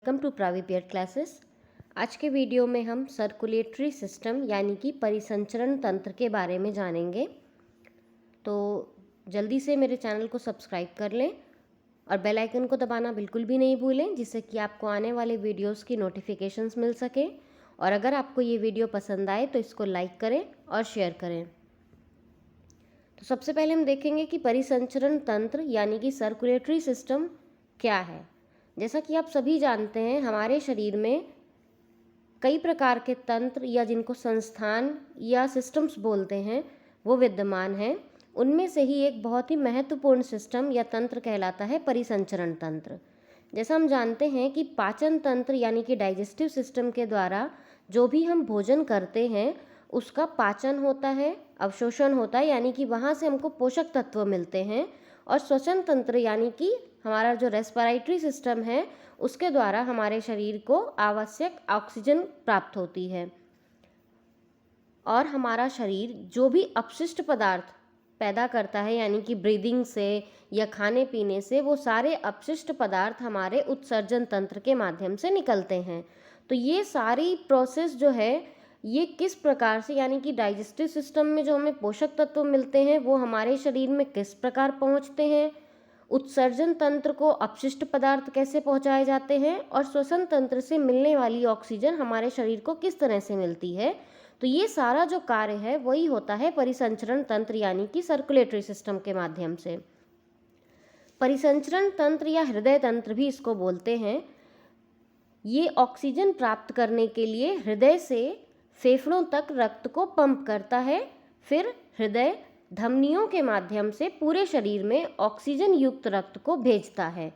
Welcome to प्राविपियर classes. आज के video में हम सर्कुलेटरी सिस्टम यानी कि परिसंचरण तंत्र के बारे में जानेंगे। तो जल्दी से मेरे चैनल को सब्सक्राइब कर लें और बेल आइकन को दबाना बिल्कुल भी नहीं भूलें, जिससे कि आपको आने वाले वीडियोस की नोटिफिकेशंस मिल सके। और अगर आपको ये वीडियो पसंद आए तो इसको लाइक करें और शेयर करें। तो सबसे पहले हम देखेंगे कि परिसंचरण तंत्र यानी कि सर्कुलेटरी सिस्टम क्या है। जैसा कि आप सभी जानते हैं, हमारे शरीर में कई प्रकार के तंत्र या जिनको संस्थान या सिस्टम्स बोलते हैं वो विद्यमान हैं। उनमें से ही एक बहुत ही महत्वपूर्ण सिस्टम या तंत्र कहलाता है परिसंचरण तंत्र। जैसा हम जानते हैं कि पाचन तंत्र यानी कि डाइजेस्टिव सिस्टम के द्वारा जो भी हम भोजन करते हैं उसका पाचन होता है, अवशोषण होता है, यानी कि वहाँ से हमको पोषक तत्व मिलते हैं। और श्वसन तंत्र यानी कि हमारा जो रेस्पिरेटरी सिस्टम है उसके द्वारा हमारे शरीर को आवश्यक ऑक्सीजन प्राप्त होती है। और हमारा शरीर जो भी अपशिष्ट पदार्थ पैदा करता है यानी कि ब्रीदिंग से या खाने पीने से, वो सारे अपशिष्ट पदार्थ हमारे उत्सर्जन तंत्र के माध्यम से निकलते हैं। तो ये सारी प्रोसेस जो है ये किस प्रकार से, यानी कि डाइजेस्टिव सिस्टम में जो हमें पोषक तत्व मिलते हैं वो हमारे शरीर में किस प्रकार पहुंचते हैं, उत्सर्जन तंत्र को अपशिष्ट पदार्थ कैसे पहुंचाए जाते हैं, और श्वसन तंत्र से मिलने वाली ऑक्सीजन हमारे शरीर को किस तरह से मिलती है। तो ये सारा जो कार्य है वही होता है परिसंचरण तंत्र यानी कि सर्कुलेटरी सिस्टम के माध्यम से। परिसंचरण तंत्र या हृदय तंत्र भी इसको बोलते हैं। ये ऑक्सीजन प्राप्त करने के लिए हृदय से फेफड़ों तक रक्त को पंप करता है, फिर हृदय धमनियों के माध्यम से पूरे शरीर में ऑक्सीजन युक्त रक्त को भेजता है,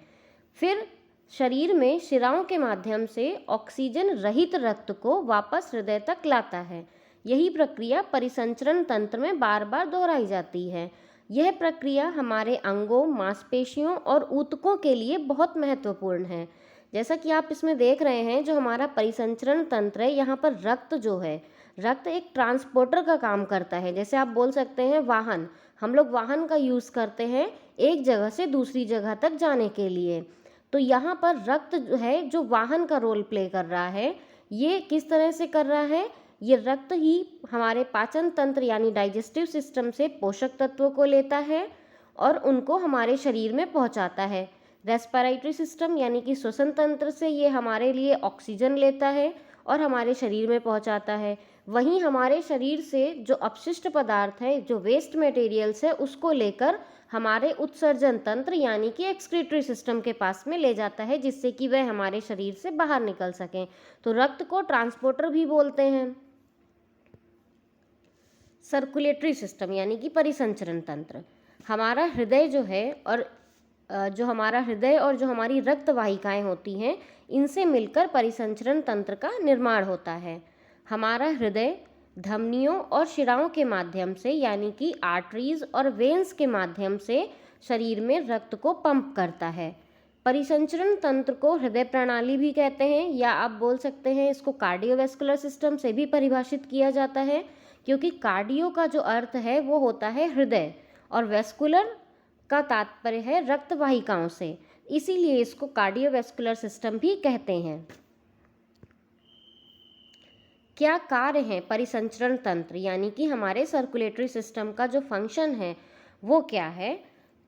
फिर शरीर में शिराओं के माध्यम से ऑक्सीजन रहित रक्त को वापस हृदय तक लाता है। यही प्रक्रिया परिसंचरण तंत्र में बार बार दोहराई जाती है। यह प्रक्रिया हमारे अंगों, मांसपेशियों और ऊतकों के लिए बहुत महत्वपूर्ण है। जैसा कि आप इसमें देख रहे हैं, जो हमारा परिसंचरण तंत्र है, यहाँ पर रक्त जो है, रक्त एक ट्रांसपोर्टर का काम करता है। जैसे आप बोल सकते हैं वाहन, हम लोग वाहन का यूज़ करते हैं एक जगह से दूसरी जगह तक जाने के लिए। तो यहाँ पर रक्त जो है जो वाहन का रोल प्ले कर रहा है, ये किस तरह से कर रहा है, ये रक्त ही हमारे पाचन तंत्र यानी डाइजेस्टिव सिस्टम से पोषक तत्वों को लेता है और उनको हमारे शरीर में पहुँचाता है। रेस्पिरेटरी सिस्टम यानी कि श्वसन तंत्र से ये हमारे लिए ऑक्सीजन लेता है और हमारे शरीर में पहुंचाता है। वहीं हमारे शरीर से जो अपशिष्ट पदार्थ है, जो वेस्ट मटेरियल्स है, उसको लेकर हमारे उत्सर्जन तंत्र यानी कि एक्सक्रीटरी सिस्टम के पास में ले जाता है, जिससे कि वह हमारे शरीर से बाहर निकल सकें। तो रक्त को ट्रांसपोर्टर भी बोलते हैं। सर्कुलेटरी सिस्टम यानी कि परिसंचरण तंत्र, हमारा हृदय जो है और जो हमारी रक्त वाहिकाएं होती हैं, इनसे मिलकर परिसंचरण तंत्र का निर्माण होता है। हमारा हृदय धमनियों और शिराओं के माध्यम से यानी कि आर्टरीज और वेन्स के माध्यम से शरीर में रक्त को पंप करता है। परिसंचरण तंत्र को हृदय प्रणाली भी कहते हैं, या आप बोल सकते हैं इसको कार्डियोवैस्कुलर सिस्टम से भी परिभाषित किया जाता है, क्योंकि कार्डियो का जो अर्थ है वो होता है हृदय और वैस्कुलर का तात्पर्य है रक्त वाहिकाओं से, इसीलिए इसको कार्डियोवैस्कुलर सिस्टम भी कहते हैं। क्या कार्य है परिसंचरण तंत्र यानी कि हमारे सर्कुलेटरी सिस्टम का जो फंक्शन है वो क्या है,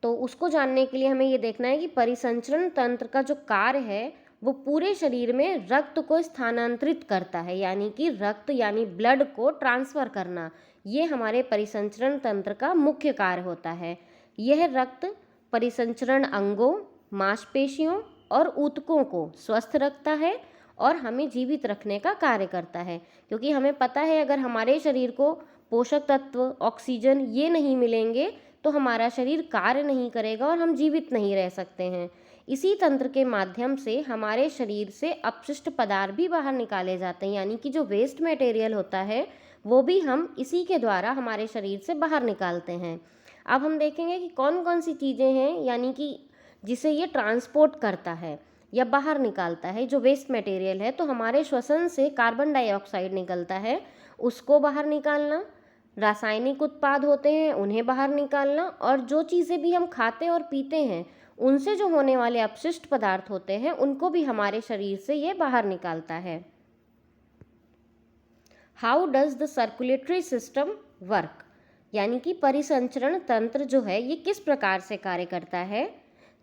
तो उसको जानने के लिए हमें ये देखना है कि परिसंचरण तंत्र का जो कार्य है वो पूरे शरीर में रक्त को स्थानांतरित करता है, यानी कि रक्त यानी ब्लड को ट्रांसफ़र करना, ये हमारे परिसंचरण तंत्र का मुख्य कार्य होता है। यह रक्त परिसंचरण अंगों, मांसपेशियों और ऊतकों को स्वस्थ रखता है और हमें जीवित रखने का कार्य करता है, क्योंकि हमें पता है अगर हमारे शरीर को पोषक तत्व, ऑक्सीजन ये नहीं मिलेंगे तो हमारा शरीर कार्य नहीं करेगा और हम जीवित नहीं रह सकते हैं। इसी तंत्र के माध्यम से हमारे शरीर से अपशिष्ट पदार्थ भी बाहर निकाले जाते हैं, यानी कि जो वेस्ट मटेरियल होता है वो भी हम इसी के द्वारा हमारे शरीर से बाहर निकालते हैं। अब हम देखेंगे कि कौन कौन सी चीज़ें हैं यानी कि जिसे ये ट्रांसपोर्ट करता है या बाहर निकालता है जो वेस्ट मटेरियल है। तो हमारे श्वसन से कार्बन डाइऑक्साइड निकलता है, उसको बाहर निकालना, रासायनिक उत्पाद होते हैं उन्हें बाहर निकालना, और जो चीज़ें भी हम खाते और पीते हैं उनसे जो होने वाले अपशिष्ट पदार्थ होते हैं उनको भी हमारे शरीर से ये बाहर निकालता है। How does the circulatory system work, यानी कि परिसंचरण तंत्र जो है ये किस प्रकार से कार्य करता है।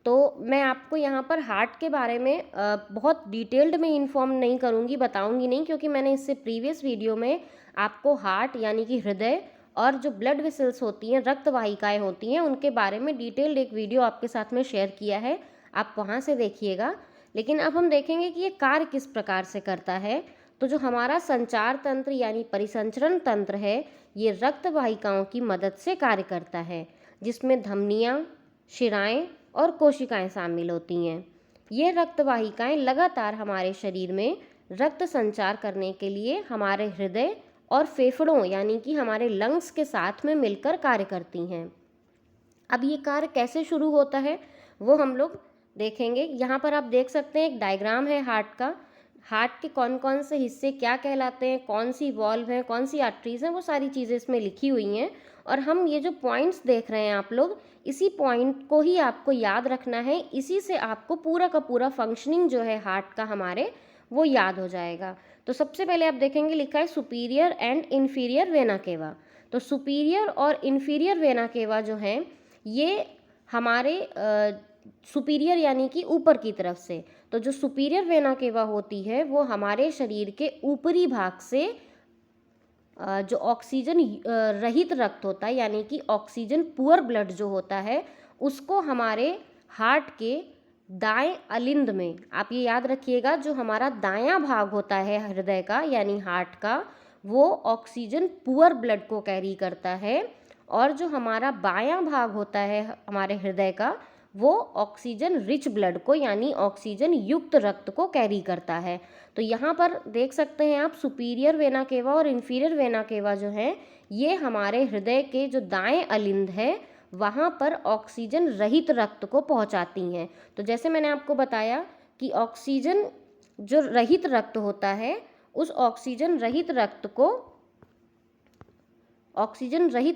तो मैं आपको यहाँ पर हार्ट के बारे में बहुत डिटेल्ड में इन्फॉर्म नहीं करूँगी, बताऊँगी नहीं, क्योंकि मैंने इससे प्रीवियस वीडियो में आपको हार्ट यानी कि हृदय और जो ब्लड वेसल्स होती हैं, रक्त वाहिकाएँ होती हैं, उनके बारे में डिटेल्ड एक वीडियो आपके साथ में शेयर किया है, आप वहाँ से देखिएगा। लेकिन अब हम देखेंगे कि ये कार्य किस प्रकार से करता है। तो जो हमारा संचार तंत्र यानी परिसंचरण तंत्र है, ये रक्त वाहिकाओं की मदद से कार्य करता है, जिसमें धमनियाँ, शिराएँ और कोशिकाएं शामिल होती हैं। ये रक्त वाहिकाएं लगातार हमारे शरीर में रक्त संचार करने के लिए हमारे हृदय और फेफड़ों यानी कि हमारे लंग्स के साथ में मिलकर कार्य करती हैं। अब ये कार्य कैसे शुरू होता है वो हम लोग देखेंगे। यहाँ पर आप देख सकते हैं एक डायग्राम है हार्ट का। हार्ट के कौन कौन से हिस्से क्या कहलाते हैं, कौन सी वॉल्व है, कौन सी आर्टरीज हैं, वो सारी चीज़ें इसमें लिखी हुई हैं। और हम ये जो पॉइंट्स देख रहे हैं आप लोग, इसी पॉइंट को ही आपको याद रखना है। इसी से आपको पूरा का पूरा फंक्शनिंग जो है हार्ट का हमारे वो याद हो जाएगा। तो सबसे पहले आप देखेंगे लिखा है superior and inferior vena cava. तो सुपीरियर और इन्फीरियर वेना केवा जो हैं ये हमारे सुपीरियर यानी कि ऊपर की तरफ से, तो जो सुपीरियर वेना केवा होती है वो हमारे शरीर के ऊपरी भाग से जो ऑक्सीजन रहित रक्त होता है यानी कि ऑक्सीजन पुअर ब्लड जो होता है उसको हमारे हार्ट के दाएं अलिंद में, आप ये याद रखिएगा, जो हमारा दायां भाग होता है हृदय का यानी हार्ट का, वो ऑक्सीजन पुअर ब्लड को कैरी करता है। और जो हमारा बायां भाग होता है हमारे हृदय का, वो ऑक्सीजन रिच ब्लड को यानी ऑक्सीजन युक्त रक्त को कैरी करता है। तो यहाँ पर देख सकते हैं आप सुपीरियर वेना केवा और इन्फीरियर वेना केवा जो है ये हमारे हृदय के जो दाएं अलिंद है वहाँ पर ऑक्सीजन रहित रक्त को पहुँचाती हैं। तो जैसे मैंने आपको बताया कि ऑक्सीजन जो रहित रक्त होता है उस ऑक्सीजन रहित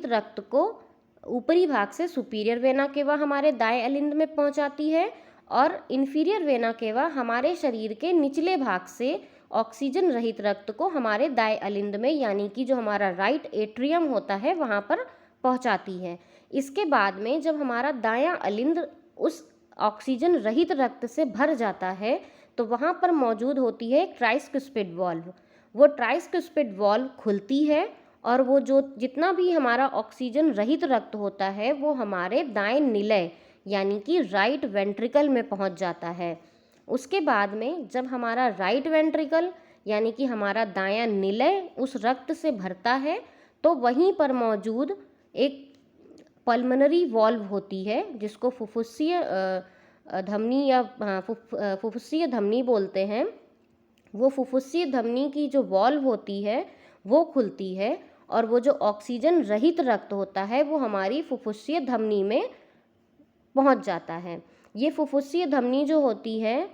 रक्त को ऊपरी भाग से सुपीरियर वेना केवा हमारे दाएं अलिंद में पहुंचाती है और इन्फीरियर वेना केवा हमारे शरीर के निचले भाग से ऑक्सीजन रहित रक्त को हमारे दाएं अलिंद में यानी कि जो हमारा राइट एट्रियम होता है वहाँ पर पहुंचाती है। इसके बाद में जब हमारा दायां अलिंद उस ऑक्सीजन रहित रक्त से भर जाता है तो वहाँ पर मौजूद होती है एक ट्राइस्किस्पिड वॉल्व। वो ट्राइस्किस्पिड वॉल्व खुलती है और वो जो जितना भी हमारा ऑक्सीजन रहित रक्त होता है वो हमारे दाएं निलय यानी कि राइट वेंट्रिकल में पहुंच जाता है। उसके बाद में जब हमारा राइट वेंट्रिकल यानी कि हमारा दायां निलय उस रक्त से भरता है तो वहीं पर मौजूद एक पल्मोनरी वॉल्व होती है जिसको फुफ्फुसीय धमनी या फुफ्फुसीय धमनी बोलते हैं। वो फुफ्फुसीय धमनी की जो वॉल्व होती है वो खुलती है और वो जो ऑक्सीजन रहित रक्त होता है वो हमारी फुफ्फुसीय धमनी में पहुंच जाता है। ये फुफ्फुसीय धमनी जो होती है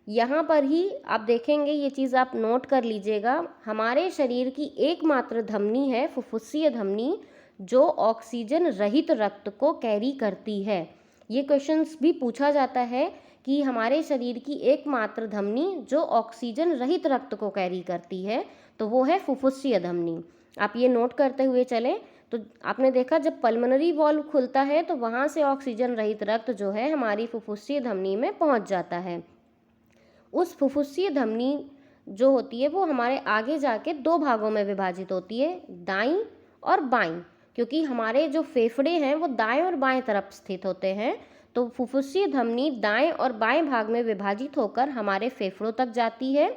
यहाँ पर ही आप देखेंगे, ये चीज़ आप नोट कर लीजिएगा, हमारे शरीर की एकमात्र धमनी है फुफ्फुसीय धमनी जो ऑक्सीजन रहित रक्त को कैरी करती है। ये क्वेश्चंस भी पूछा जाता है कि हमारे शरीर की एकमात्र धमनी जो ऑक्सीजन रहित रक्त को कैरी करती है तो वो है फुफ्फुसीय धमनी। आप ये नोट करते हुए चलें। तो आपने देखा जब पल्मोनरी वॉल्व खुलता है तो वहाँ से ऑक्सीजन रहित रक्त जो है हमारी फुफ्फुसीय धमनी में पहुँच जाता है। उस फुफ्फुसीय धमनी जो होती है वो हमारे आगे जाके दो भागों में विभाजित होती है, दाईं और बाईं, क्योंकि हमारे जो फेफड़े हैं वो दाएं और बाएं तरफ स्थित होते हैं। तो फुफ्फुसीय धमनी दाएं और बाएं भाग में विभाजित होकर हमारे फेफड़ों तक जाती है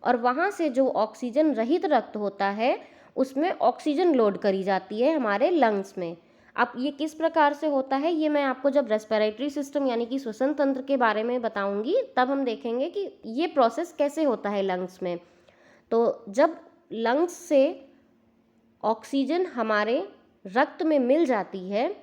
और वहाँ से जो ऑक्सीजन रहित रक्त होता है उसमें ऑक्सीजन लोड करी जाती है हमारे लंग्स में। अब ये किस प्रकार से होता है ये मैं आपको जब रेस्पिरेटरी सिस्टम यानी कि श्वसन तंत्र के बारे में बताऊंगी तब हम देखेंगे कि ये प्रोसेस कैसे होता है लंग्स में। तो जब लंग्स से ऑक्सीजन हमारे रक्त में मिल जाती है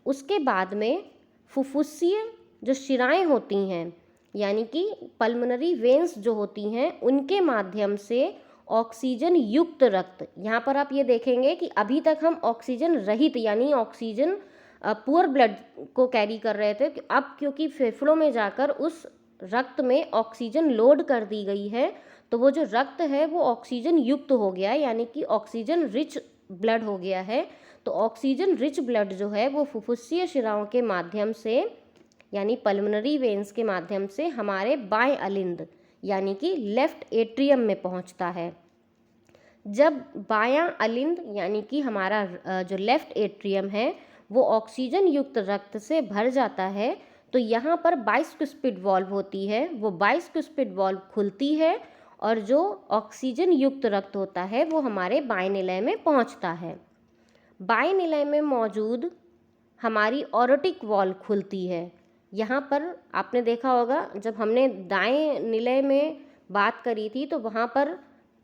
उसके बाद में फुफ्फुसीय जो शिराएं होती हैं यानी कि पल्मोनरी वेन्स जो होती हैं उनके माध्यम से ऑक्सीजन युक्त रक्त, यहाँ पर आप ये देखेंगे कि अभी तक हम ऑक्सीजन रहित यानी ऑक्सीजन पुअर ब्लड को कैरी कर रहे थे। अब क्योंकि फेफड़ों में जाकर उस रक्त में ऑक्सीजन लोड कर दी गई है, तो वो जो रक्त है वो ऑक्सीजन युक्त हो गया है, यानी कि ऑक्सीजन रिच ब्लड हो गया है। तो ऑक्सीजन रिच ब्लड जो है वो फुफ्फुसीय शिराओं के माध्यम से यानी पल्मोनरी वेन्स के माध्यम से हमारे बाएं अलिंद यानी कि लेफ्ट एट्रियम में पहुंचता है। जब बायां अलिंद यानी कि हमारा जो लेफ्ट एट्रियम है वो ऑक्सीजन युक्त रक्त से भर जाता है, तो यहाँ पर बाइस्कुस्पिड वॉल्व होती है। वो बाइस्कुस्पिड वॉल्व खुलती है और जो ऑक्सीजन युक्त रक्त होता है वो हमारे बाएं निलय में पहुँचता है। बाएं निलय में मौजूद हमारी ऑरोटिक वॉल्व खुलती है। यहाँ पर आपने देखा होगा जब हमने दाएं निलय में बात करी थी तो वहाँ पर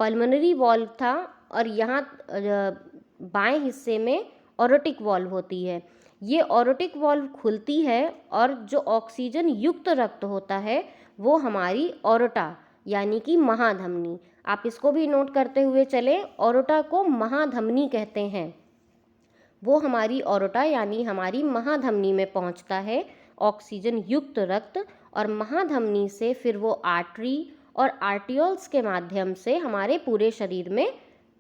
पल्मोनरी वॉल्व था और यहाँ बाएं हिस्से में ऑरोटिक वॉल्व होती है। ये ऑरोटिक वॉल्व खुलती है और जो ऑक्सीजन युक्त रक्त होता है वो हमारी ऑरोटा यानी कि महाधमनी, आप इसको भी नोट करते हुए चलें, ऑरोटा को महाधमनी कहते हैं। वो हमारी ऑरोटा यानी हमारी महाधमनी में पहुंचता है ऑक्सीजन युक्त रक्त, और महाधमनी से फिर वो आर्टरी और आर्टियोल्स के माध्यम से हमारे पूरे शरीर में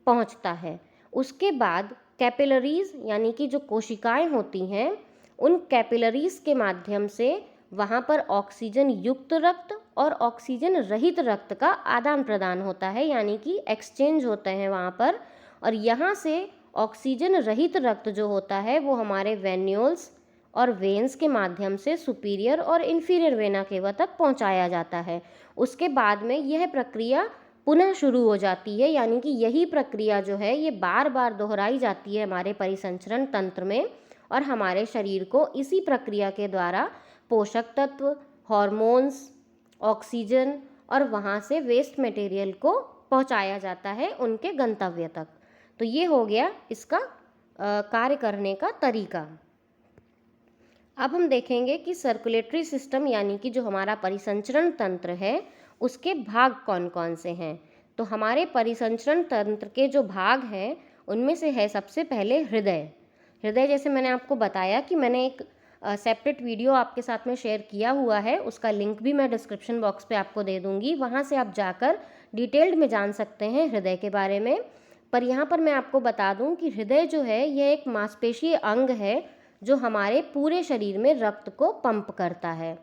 पहुंचता है। उसके बाद कैपिलरीज यानी कि जो कोशिकाएं होती हैं, उन कैपिलरीज के माध्यम से वहाँ पर ऑक्सीजन युक्त रक्त और ऑक्सीजन रहित रक्त का आदान प्रदान होता है, यानी कि एक्सचेंज होते हैं वहाँ पर। और यहाँ से ऑक्सीजन रहित रक्त जो होता है वो हमारे वेन्यूल्स और वेन्स के माध्यम से सुपीरियर और इन्फीरियर वेना केवा तक पहुँचाया जाता है। उसके बाद में यह प्रक्रिया पुनः शुरू हो जाती है, यानी कि यही प्रक्रिया जो है ये बार बार दोहराई जाती है हमारे परिसंचरण तंत्र में, और हमारे शरीर को इसी प्रक्रिया के द्वारा पोषक तत्व, हॉर्मोन्स, ऑक्सीजन और वहाँ से वेस्ट मटेरियल को पहुँचाया जाता है उनके गंतव्य तक। तो ये हो गया इसका कार्य करने का तरीका। अब हम देखेंगे कि सर्कुलेटरी सिस्टम यानी कि जो हमारा परिसंचरण तंत्र है उसके भाग कौन कौन से हैं। तो हमारे परिसंचरण तंत्र के जो भाग हैं उनमें से है सबसे पहले हृदय। हृदय जैसे मैंने आपको बताया कि मैंने एक सेपरेट वीडियो आपके साथ में शेयर किया हुआ है, उसका लिंक भी मैं डिस्क्रिप्शन बॉक्स पे आपको दे दूँगी, वहाँ से आप जाकर डिटेल्ड में जान सकते हैं हृदय के बारे में। पर यहाँ पर मैं आपको बता दूँ कि हृदय जो है यह एक मांसपेशीय अंग है जो हमारे पूरे शरीर में रक्त को पंप करता है।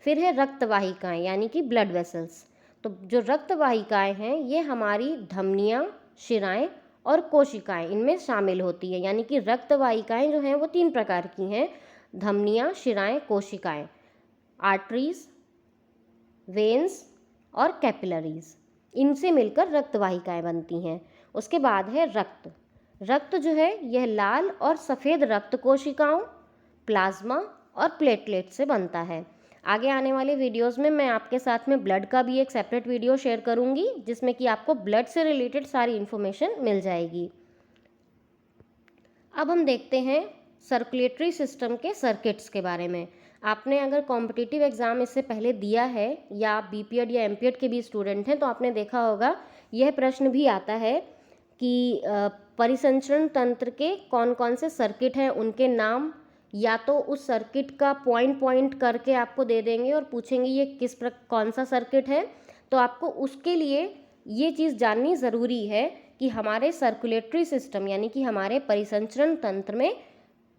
फिर है रक्तवाहिकाएं यानी कि ब्लड वेसल्स। तो जो रक्तवाहिकाएं हैं ये हमारी धमनियाँ, शिराएं और कोशिकाएं इनमें शामिल होती है, यानी कि रक्तवाहिकाएं जो हैं वो 3 प्रकार की हैं, धमनियाँ, शिराएं, कोशिकाएं, आर्टरीज, वेन्स और कैपिलरीज, इनसे मिलकर रक्तवाहिकाएं बनती हैं। उसके बाद है रक्त। रक्त जो है यह लाल और सफ़ेद रक्त कोशिकाओं, प्लाज्मा और प्लेटलेट से बनता है। आगे आने वाले वीडियोस में मैं आपके साथ में ब्लड का भी एक सेपरेट वीडियो शेयर करूंगी जिसमें कि आपको ब्लड से रिलेटेड सारी इन्फॉर्मेशन मिल जाएगी। अब हम देखते हैं सर्कुलेटरी सिस्टम के सर्किट्स के बारे में। आपने अगर कॉम्पिटिटिव एग्ज़ाम इससे पहले दिया है या आप बीपीएड या एमपीएड के भी स्टूडेंट हैं तो आपने देखा होगा यह प्रश्न भी आता है कि परिसंचरण तंत्र के कौन कौन से सर्किट हैं, उनके नाम, या तो उस सर्किट का पॉइंट करके आपको दे देंगे और पूछेंगे ये कौन सा सर्किट है। तो आपको उसके लिए ये चीज़ जाननी ज़रूरी है कि हमारे सर्कुलेटरी सिस्टम यानी कि हमारे परिसंचरण तंत्र में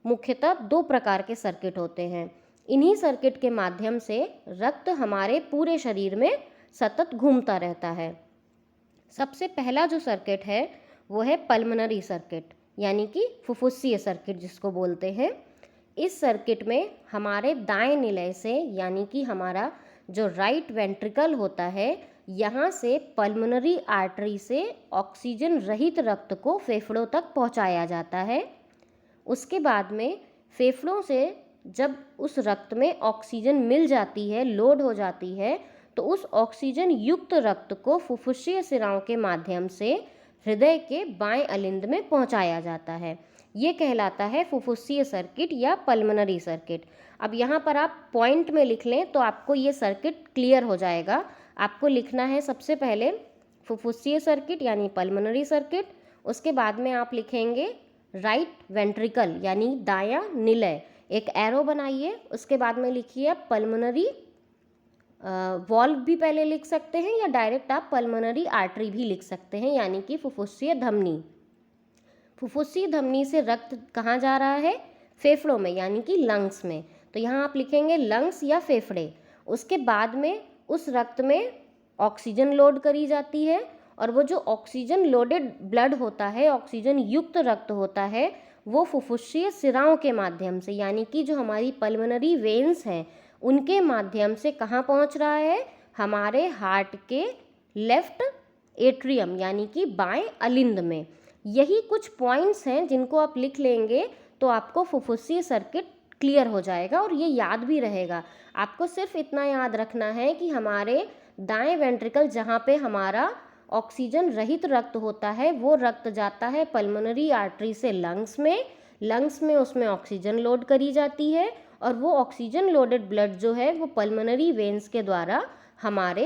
मुख्यतः 2 प्रकार के सर्किट होते हैं। इन्हीं सर्किट के माध्यम से रक्त हमारे पूरे शरीर में सतत घूमता रहता है। सबसे पहला जो सर्किट है वो है पल्मोनरी सर्किट यानी कि फुफ्फुसीय सर्किट जिसको बोलते हैं। इस सर्किट में हमारे दाएं निलय से यानी कि हमारा जो राइट वेंट्रिकल होता है यहाँ से पल्मोनरी आर्टरी से ऑक्सीजन रहित रक्त को फेफड़ों तक पहुँचाया जाता है। उसके बाद में फेफड़ों से जब उस रक्त में ऑक्सीजन मिल जाती है, लोड हो जाती है, तो उस ऑक्सीजन युक्त रक्त को फुफ्फुसीय सिराओं के माध्यम से हृदय के बाएं अलिंद में पहुंचाया जाता है। ये कहलाता है फुफ्फुसीय सर्किट या पल्मोनरी सर्किट। अब यहाँ पर आप पॉइंट में लिख लें तो आपको ये सर्किट क्लियर हो जाएगा। आपको लिखना है सबसे पहले फुफ्फुसीय सर्किट यानी पल्मोनरी सर्किट, उसके बाद में आप लिखेंगे राइट वेंट्रिकल यानी दायां निलय, एक एरो बनाइए, उसके बाद में लिखिए पल्मोनरी वॉल्व भी पहले लिख सकते हैं, या डायरेक्ट आप पल्मोनरी आर्टरी भी लिख सकते हैं, यानी कि फुफ्फुसीय धमनी। फुफ्फुसीय धमनी से रक्त कहाँ जा रहा है? फेफड़ों में, यानी कि लंग्स में। तो यहाँ आप लिखेंगे लंग्स या फेफड़े। उसके बाद में उस रक्त में ऑक्सीजन लोड करी जाती है, और वो जो ऑक्सीजन लोडेड ब्लड होता है, ऑक्सीजन युक्त रक्त होता है, वो फुफ्फुसीय सिराओं के माध्यम से, यानी कि जो हमारी पल्मोनरी वेन्स हैं उनके माध्यम से कहाँ पहुँच रहा है? हमारे हार्ट के लेफ्ट एट्रियम यानी कि बाएं अलिंद में। यही कुछ पॉइंट्स हैं जिनको आप लिख लेंगे तो आपको फुफ्फुसीय सर्किट क्लियर हो जाएगा, और ये याद भी रहेगा। आपको सिर्फ इतना याद रखना है कि हमारे दाएं वेंट्रिकल जहाँ पे हमारा ऑक्सीजन रहित रक्त होता है, वो रक्त जाता है पल्मोनरी आर्टरी से लंग्स में। लंग्स में उसमें ऑक्सीजन लोड करी जाती है, और वो ऑक्सीजन लोडेड ब्लड जो है वो पल्मोनरी वेन्स के द्वारा हमारे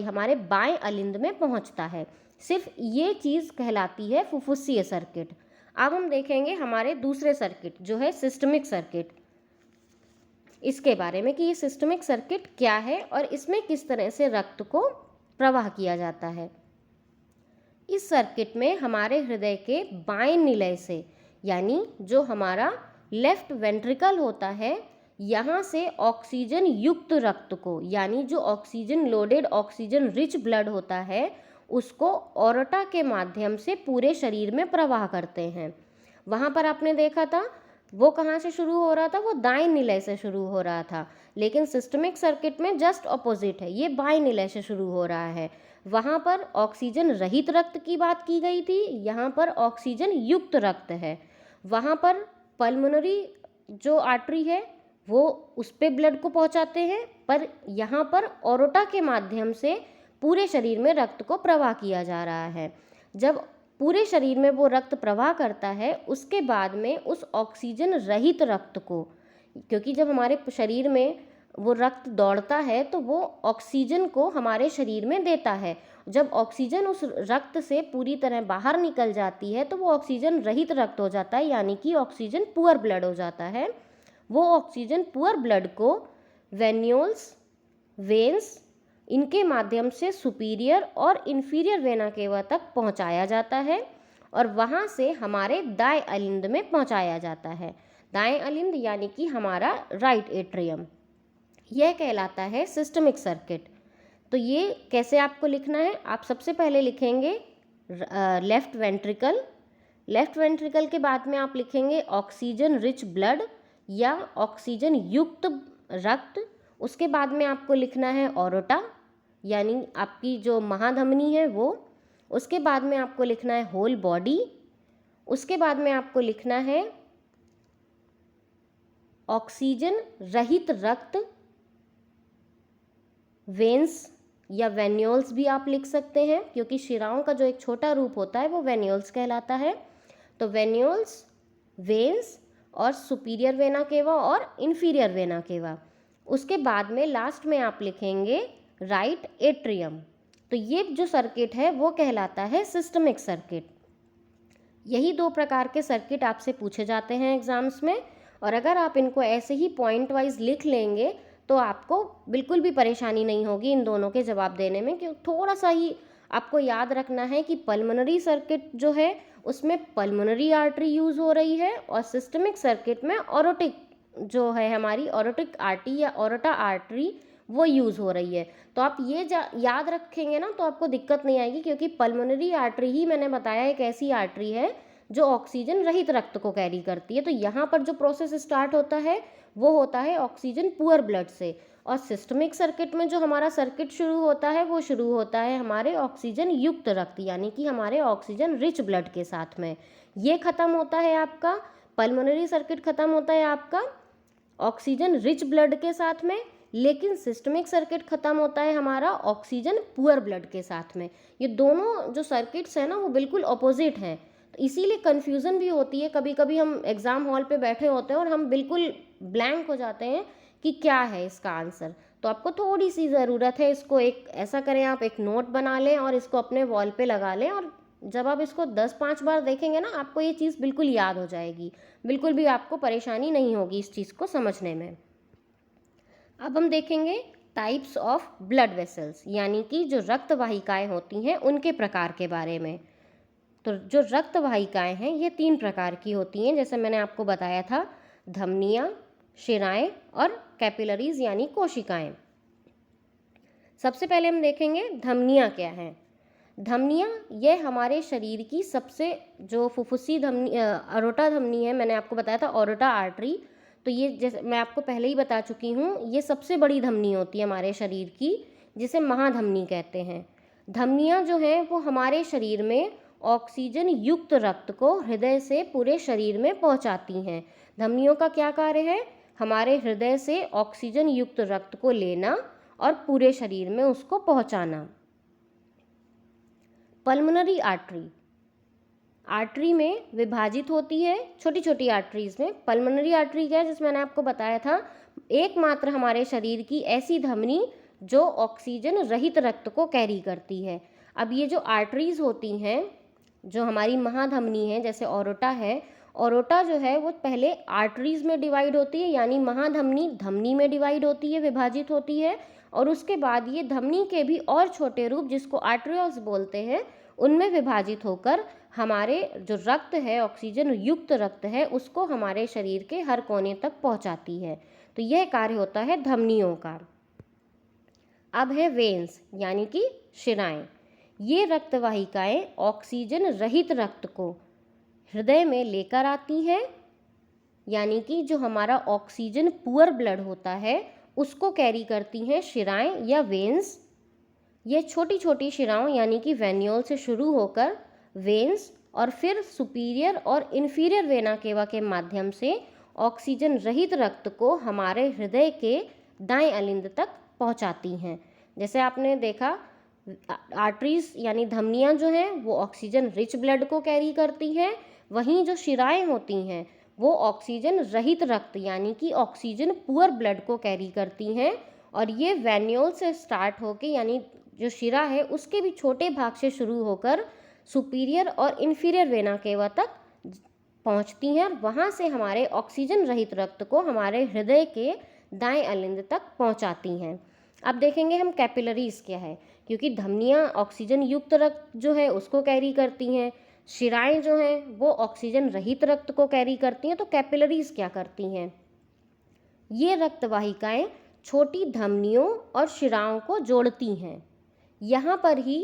हमारे बाएं अलिंद में पहुंचता है। सिर्फ ये चीज़ कहलाती है फुफ्फुसीय सर्किट। अब हम देखेंगे हमारे दूसरे सर्किट जो है सिस्टमिक सर्किट, इसके बारे में कि ये सिस्टमिक सर्किट क्या है और इसमें किस तरह से रक्त को प्रवाह किया जाता है। इस सर्किट में हमारे हृदय के बाएं निलय से, यानी जो हमारा लेफ्ट वेंट्रिकल होता है, यहाँ से ऑक्सीजन युक्त रक्त को, यानी जो oxygen loaded oxygen rich blood होता है, उसको ऑर्टा के माध्यम से पूरे शरीर में प्रवाह करते हैं। वहाँ पर आपने देखा था वो कहाँ से शुरू हो रहा था? वो दाएं निलय से शुरू हो रहा था। लेकिन सिस्टमिक सर्किट में जस्ट ऑपोजिट है, ये बाएं निलय से शुरू हो रहा है। वहाँ पर ऑक्सीजन रहित रक्त की बात की गई थी, यहाँ पर ऑक्सीजन युक्त रक्त है। वहाँ पर पल्मोनरी जो आर्टरी है वो उस पे ब्लड को पहुँचाते हैं, पर यहाँ पर ऑर्टा के माध्यम से पूरे शरीर में रक्त को प्रवाह किया जा रहा है। जब पूरे शरीर में वो रक्त प्रवाह करता है, उसके बाद में उस ऑक्सीजन रहित रक्त को, क्योंकि जब हमारे शरीर में वो रक्त दौड़ता है तो वो ऑक्सीजन को हमारे शरीर में देता है। जब ऑक्सीजन उस रक्त से पूरी तरह बाहर निकल जाती है तो वो ऑक्सीजन रहित रक्त हो जाता है, यानी कि ऑक्सीजन पुअर ब्लड हो जाता है। वो ऑक्सीजन पुअर ब्लड को वेन्यूल्स, वेन्स, इनके माध्यम से सुपीरियर और इन्फीरियर वेना केवा तक पहुंचाया जाता है, और वहां से हमारे दाएं अलिंद में पहुंचाया जाता है। दाएं अलिंद यानी कि हमारा राइट एट्रियम, यह कहलाता है सिस्टमिक सर्किट। तो ये कैसे आपको लिखना है? आप सबसे पहले लिखेंगे लेफ्ट वेंट्रिकल। लेफ्ट वेंट्रिकल के बाद में आप लिखेंगे ऑक्सीजन रिच ब्लड या ऑक्सीजन युक्त रक्त। उसके बाद में आपको लिखना है ऑर्टा, यानी आपकी जो महाधमनी है वो। उसके बाद में आपको लिखना है होल बॉडी। उसके बाद में आपको लिखना है ऑक्सीजन रहित रक्त, वेन्स या वेन्यूल्स भी आप लिख सकते हैं, क्योंकि शिराओं का जो एक छोटा रूप होता है वो वेन्यूल्स कहलाता है। तो वेन्यूल्स, वेन्स और सुपीरियर वेना केवा और इन्फीरियर वेना केवा। उसके बाद में लास्ट में आप लिखेंगे राइट एट्रियम। तो ये जो सर्किट है वो कहलाता है सिस्टमिक सर्किट। यही दो प्रकार के सर्किट आपसे पूछे जाते हैं एग्जाम्स में, और अगर आप इनको ऐसे ही पॉइंट वाइज लिख लेंगे तो आपको बिल्कुल भी परेशानी नहीं होगी इन दोनों के जवाब देने में। क्यों थोड़ा सा ही आपको याद रखना है कि पल्मोनरी सर्किट जो है उसमें पल्मोनरी आर्टरी यूज़ हो रही है, और सिस्टमिक सर्किट में ऑरोटिक जो है हमारी ऑरोटिक आर्टरी या ऑर्टा आर्टरी वो यूज़ हो रही है। तो आप ये याद रखेंगे ना तो आपको दिक्कत नहीं आएगी, क्योंकि पल्मोनरी आर्टरी ही मैंने बताया एक ऐसी आर्टरी है जो ऑक्सीजन रहित रक्त को कैरी करती है। तो यहाँ पर जो प्रोसेस स्टार्ट होता है वो होता है ऑक्सीजन पुअर ब्लड से, और सिस्टमिक सर्किट में जो हमारा सर्किट शुरू होता है वो शुरू होता है हमारे ऑक्सीजन युक्त रक्त, यानी कि हमारे ऑक्सीजन रिच ब्लड के साथ में। ये ख़त्म होता है आपका पल्मोनरी सर्किट, ख़त्म होता है आपका ऑक्सीजन रिच ब्लड के साथ में, लेकिन सिस्टमिक सर्किट ख़त्म होता है हमारा ऑक्सीजन पुअर ब्लड के साथ में। ये दोनों जो सर्किट्स हैं ना वो बिल्कुल अपोजिट हैं, तो इसीलिए कन्फ्यूज़न भी होती है। कभी कभी हम एग्ज़ाम हॉल पे बैठे होते हैं और हम बिल्कुल ब्लैंक हो जाते हैं कि क्या है इसका आंसर। तो आपको थोड़ी सी ज़रूरत है, इसको एक ऐसा करें, आप एक नोट बना लें और इसको अपने वॉल पे लगा लें, और जब आप इसको 10-5 बार देखेंगे ना, आपको ये चीज़ बिल्कुल याद हो जाएगी, बिल्कुल भी आपको परेशानी नहीं होगी इस चीज़ को समझने में। अब हम देखेंगे टाइप्स ऑफ ब्लड वेसल्स, यानी कि जो रक्त वाहिकाएँ होती हैं उनके प्रकार के बारे में। तो जो रक्त वाहिकाएँ हैं ये 3 प्रकार की होती हैं, जैसे मैंने आपको बताया था, धमनियाँ, शिराएँ और कैपिलरीज यानी कोशिकाएँ। सबसे पहले हम देखेंगे धमनियाँ क्या हैं। धमनियाँ ये हमारे शरीर की सबसे जो फुफ्फुसी धमनी अरोटा धमनी है, मैंने आपको बताया था ऑरोटा आर्टरी, तो ये जैसे मैं आपको पहले ही बता चुकी हूँ, ये सबसे बड़ी धमनी होती है हमारे शरीर की, जिसे महाधमनी कहते हैं। धमनियाँ जो हैं वो हमारे शरीर में ऑक्सीजन युक्त रक्त को हृदय से पूरे शरीर में पहुँचाती हैं। धमनियों का क्या कार्य है? हमारे हृदय से ऑक्सीजन युक्त रक्त को लेना और पूरे शरीर में उसको पहुँचाना। पल्मोनरी आर्टरी, आर्टरी में विभाजित होती है छोटी छोटी आर्टरीज में। पल्मोनरी आर्टरी क्या है? जिसमें मैंने आपको बताया था, एकमात्र हमारे शरीर की ऐसी धमनी जो ऑक्सीजन रहित रक्त को कैरी करती है। अब ये जो आर्टरीज होती हैं, जो हमारी महाधमनी है, जैसे ऑरोटा है, ऑरोटा जो है वो पहले आर्टरीज में डिवाइड होती है, यानी महाधमनी धमनी में डिवाइड होती है, विभाजित होती है, और उसके बाद ये धमनी के भी और छोटे रूप, जिसको आर्टरियोल्स बोलते हैं, उनमें विभाजित होकर हमारे जो रक्त है, ऑक्सीजन युक्त रक्त है, उसको हमारे शरीर के हर कोने तक पहुंचाती है। तो यह कार्य होता है धमनियों का। अब है वेन्स, यानी कि शिराएं। ये रक्त वाहिकाएं ऑक्सीजन रहित रक्त को हृदय में लेकर आती हैं, यानी कि जो हमारा ऑक्सीजन पुअर ब्लड होता है उसको कैरी करती हैं शिराएं या वेन्स। ये छोटी छोटी शिराओं यानी कि वेन्यूल से शुरू होकर वेन्स और फिर सुपीरियर और इन्फीरियर वेना केवा के माध्यम से ऑक्सीजन रहित रक्त को हमारे हृदय के दाएं अलिंद तक पहुंचाती हैं। जैसे आपने देखा, आर्टरीज यानी धमनियाँ जो हैं वो ऑक्सीजन रिच ब्लड को कैरी करती हैं, वहीं जो शिराएं होती हैं वो ऑक्सीजन रहित रक्त यानी कि ऑक्सीजन पुअर ब्लड को कैरी करती हैं। और ये वेन्यूल से स्टार्ट होके, यानी जो शिरा है उसके भी छोटे भाग से शुरू होकर सुपीरियर और इन्फीरियर वेना केवा तक पहुंचती हैं, और वहाँ से हमारे ऑक्सीजन रहित रक्त को हमारे हृदय के दाएं अलिंद तक पहुंचाती हैं। अब देखेंगे हम कैपिलरीज क्या है, क्योंकि धमनियाँ ऑक्सीजन युक्त रक्त जो है उसको कैरी करती हैं, शिराएं जो हैं वो ऑक्सीजन रहित रक्त को कैरी करती हैं। तो कैपिलरीज क्या करती हैं? ये रक्त वाहिकाएं छोटी धमनियों और शिराओं को जोड़ती हैं। यहाँ पर ही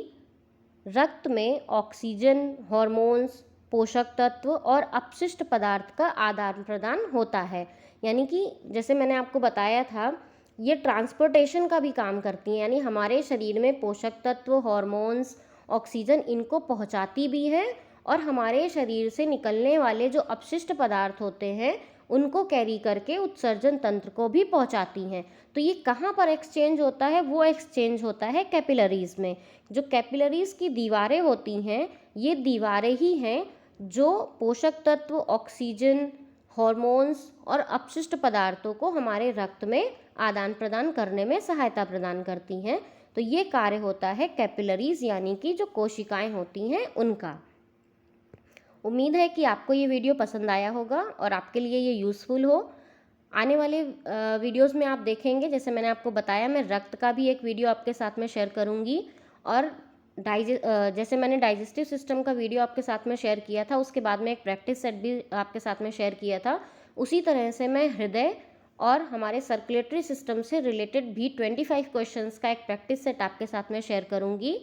रक्त में ऑक्सीजन, हार्मोन्स, पोषक तत्व और अपशिष्ट पदार्थ का आदान प्रदान होता है। यानी कि जैसे मैंने आपको बताया था, ये ट्रांसपोर्टेशन का भी काम करती हैं, यानी हमारे शरीर में पोषक तत्व, हार्मोन्स, ऑक्सीजन इनको पहुंचाती भी है, और हमारे शरीर से निकलने वाले जो अपशिष्ट पदार्थ होते हैं उनको कैरी करके उत्सर्जन तंत्र को भी पहुंचाती हैं। तो ये कहाँ पर एक्सचेंज होता है? वो एक्सचेंज होता है कैपिलरीज में। जो कैपिलरीज की दीवारें होती हैं, ये दीवारें ही हैं जो पोषक तत्व, ऑक्सीजन, हार्मोन्स और अपशिष्ट पदार्थों को हमारे रक्त में आदान प्रदान करने में सहायता प्रदान करती हैं। तो ये कार्य होता है कैपिलरीज यानी कि जो कोशिकाएं होती हैं उनका। उम्मीद है कि आपको ये वीडियो पसंद आया होगा और आपके लिए ये यूज़फुल हो। आने वाले वीडियोस में आप देखेंगे, जैसे मैंने आपको बताया, मैं रक्त का भी एक वीडियो आपके साथ में शेयर करूँगी, और जैसे मैंने डाइजेस्टिव सिस्टम का वीडियो आपके साथ में शेयर किया था, उसके बाद में एक प्रैक्टिस सेट भी आपके साथ में शेयर किया था, उसी तरह से मैं हृदय और हमारे सर्कुलेटरी सिस्टम से रिलेटेड भी 25 क्वेश्चंस का एक प्रैक्टिस सेट आपके साथ में शेयर करूँगी।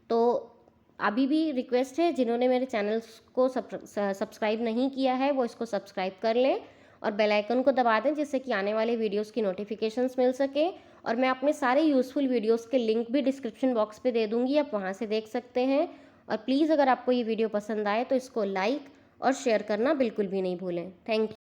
तो अभी भी रिक्वेस्ट है, जिन्होंने मेरे चैनल को सब्सक्राइब नहीं किया है वो इसको सब्सक्राइब कर लें और बेल आइकन को दबा दें, जिससे कि आने वाले वीडियोस की नोटिफिकेशंस मिल सके। और मैं अपने सारे यूज़फुल वीडियोस के लिंक भी डिस्क्रिप्शन बॉक्स पे दे दूँगी, आप वहाँ से देख सकते हैं। और प्लीज़ अगर आपको ये वीडियो पसंद आए तो इसको लाइक और शेयर करना बिल्कुल भी नहीं भूलें। Thank you.